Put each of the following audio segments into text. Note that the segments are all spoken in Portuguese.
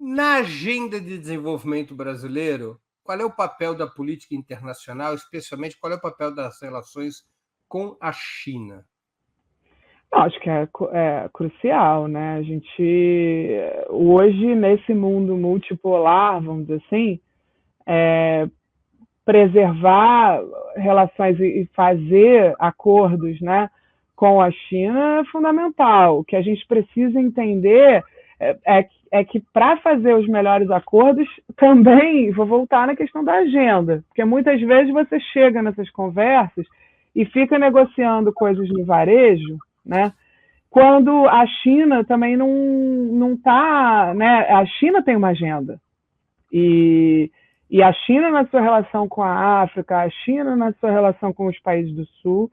Na agenda de desenvolvimento brasileiro, qual é o papel da política internacional, especialmente qual é o papel das relações com a China? Não, acho que é crucial, né? A gente, hoje, nesse mundo multipolar, vamos dizer assim, preservar relações e fazer acordos, né, com a China é fundamental. O que a gente precisa entender é que para fazer os melhores acordos, também vou voltar na questão da agenda, porque muitas vezes você chega nessas conversas e fica negociando coisas no varejo, né? Quando a China também não está, né? A China tem uma agenda e, e a China na sua relação com a África, a China na sua relação com os países do Sul,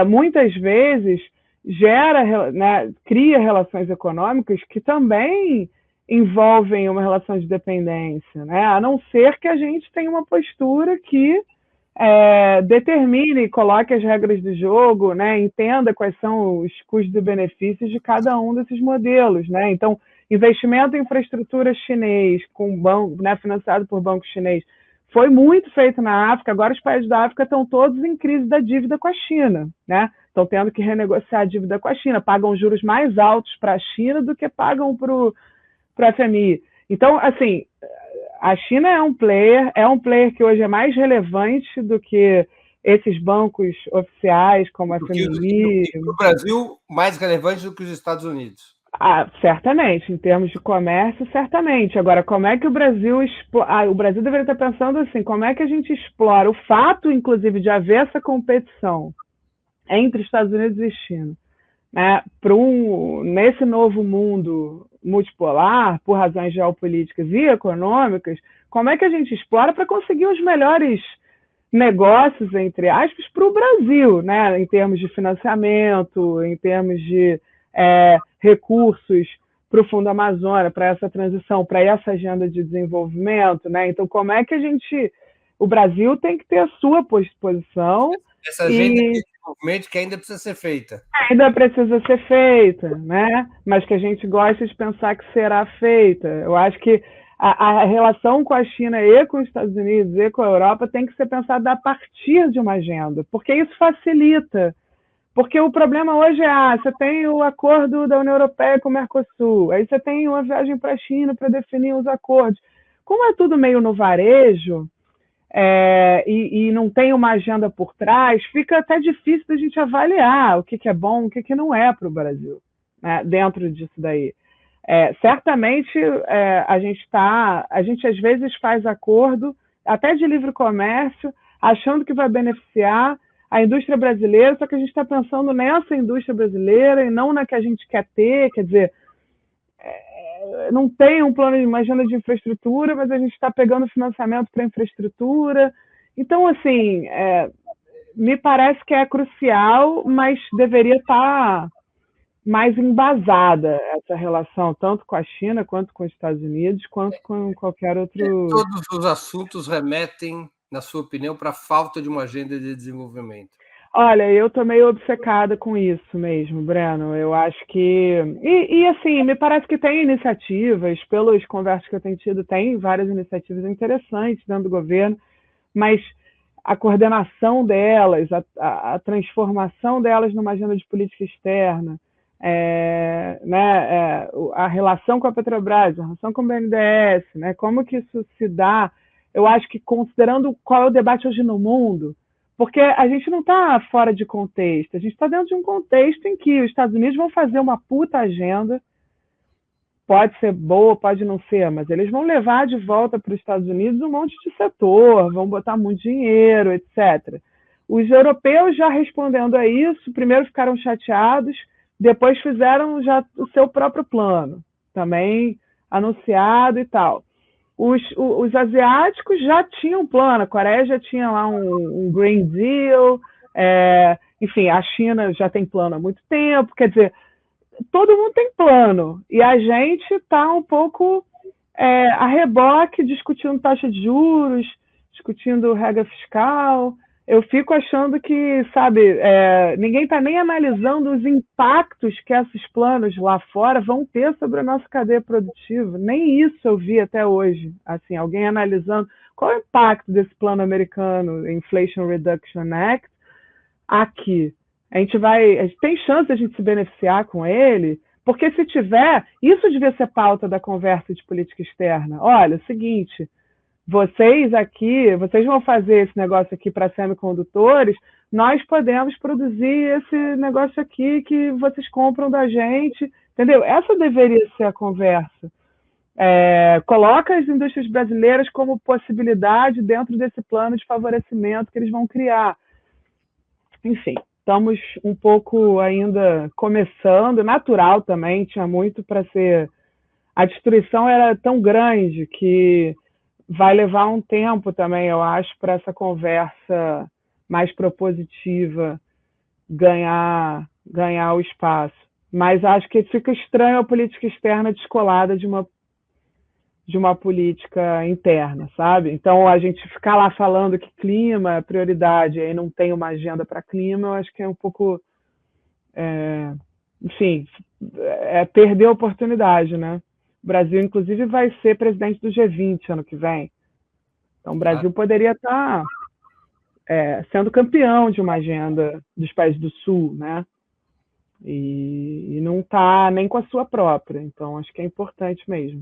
muitas vezes gera, né, cria relações econômicas que também envolvem uma relação de dependência, né? A não ser que a gente tenha uma postura que determine, coloque as regras do jogo, né? Entenda quais são os custos e benefícios de cada um desses modelos, né? Então, investimento em infraestrutura chinês, com banco, né, financiado por banco chinês, foi muito feito na África. Agora os países da África estão todos em crise da dívida com a China, né? Estão tendo que renegociar a dívida com a China, pagam juros mais altos para a China do que pagam para o FMI. Então, assim, a China é um player que hoje é mais relevante do que esses bancos oficiais, como a FMI. E para o Brasil, mais relevante do que os Estados Unidos. Ah, certamente, em termos de comércio, certamente. Agora, como é que o Brasil o Brasil deveria estar pensando assim, como é que a gente explora o fato, inclusive, de haver essa competição entre Estados Unidos e China, né, nesse novo mundo multipolar, por razões geopolíticas e econômicas, como é que a gente explora para conseguir os melhores negócios, entre aspas, para o Brasil, né, em termos de financiamento, em termos de recursos para o Fundo Amazônia, para essa transição, para essa agenda de desenvolvimento, né? Então, como é que o Brasil tem que ter a sua posição Essa agenda de e desenvolvimento que ainda precisa ser feita. ainda precisa ser feita, né? Mas que a gente gosta de pensar que será feita. Eu acho que a relação com a China e com os Estados Unidos e com a Europa tem que ser pensada a partir de uma agenda, porque isso facilita. Porque o problema hoje você tem o acordo da União Europeia com o Mercosul, aí você tem uma viagem para a China para definir os acordos. Como é tudo meio no varejo, e não tem uma agenda por trás, fica até difícil da gente avaliar o que é bom, o que não é para o Brasil, né, dentro disso daí. Certamente a gente às vezes faz acordo, até de livre comércio, achando que vai beneficiar a indústria brasileira, só que a gente está pensando nessa indústria brasileira e não na que a gente quer ter, quer dizer, não tem um plano de uma agenda de infraestrutura, mas a gente está pegando financiamento para infraestrutura. Então, assim, me parece que é crucial, mas deveria estar mais embasada essa relação, tanto com a China, quanto com os Estados Unidos, quanto com qualquer outro. Todos os assuntos remetem, na sua opinião, para a falta de uma agenda de desenvolvimento. Olha, eu tô meio obcecada com isso mesmo, Breno. Eu acho que. Assim, me parece que tem iniciativas, pelas conversas que eu tenho tido, tem várias iniciativas interessantes dentro do governo, mas a coordenação delas, a transformação delas numa agenda de política externa, a relação com a Petrobras, a relação com o BNDES, né, como que isso se dá, eu acho que considerando qual é o debate hoje no mundo, porque a gente não está fora de contexto, a gente está dentro de um contexto em que os Estados Unidos vão fazer uma puta agenda, pode ser boa, pode não ser, mas eles vão levar de volta para os Estados Unidos um monte de setor, vão botar muito dinheiro, etc. Os europeus já respondendo a isso, primeiro ficaram chateados, depois fizeram já o seu próprio plano, também anunciado e tal. Os asiáticos já tinham plano, a Coreia já tinha lá um Green Deal, enfim, a China já tem plano há muito tempo, quer dizer, todo mundo tem plano, e a gente está um pouco a reboque, discutindo taxa de juros, discutindo regra fiscal, eu fico achando que, sabe, ninguém está nem analisando os impactos que esses planos lá fora vão ter sobre a nossa cadeia produtiva. Nem isso eu vi até hoje. Assim, alguém analisando qual é o impacto desse plano americano, Inflation Reduction Act, aqui. A gente tem chance de a gente se beneficiar com ele, porque se tiver, isso devia ser pauta da conversa de política externa. Olha, é o seguinte, vocês vão fazer esse negócio aqui para semicondutores, nós podemos produzir esse negócio aqui que vocês compram da gente, entendeu? Essa deveria ser a conversa. Coloca as indústrias brasileiras como possibilidade dentro desse plano de favorecimento que eles vão criar. Enfim, estamos um pouco ainda começando, natural também, tinha muito para ser... A destruição era tão grande que vai levar um tempo também, eu acho, para essa conversa mais propositiva ganhar o espaço. Mas acho que fica estranho a política externa descolada de uma política interna, sabe? Então, a gente ficar lá falando que clima é prioridade e aí não tem uma agenda para clima, eu acho que é um pouco... enfim, perder a oportunidade, né? O Brasil, inclusive, vai ser presidente do G20 ano que vem. Então, o Brasil poderia estar sendo campeão de uma agenda dos países do Sul, né? E não está nem com a sua própria. Então, acho que é importante mesmo.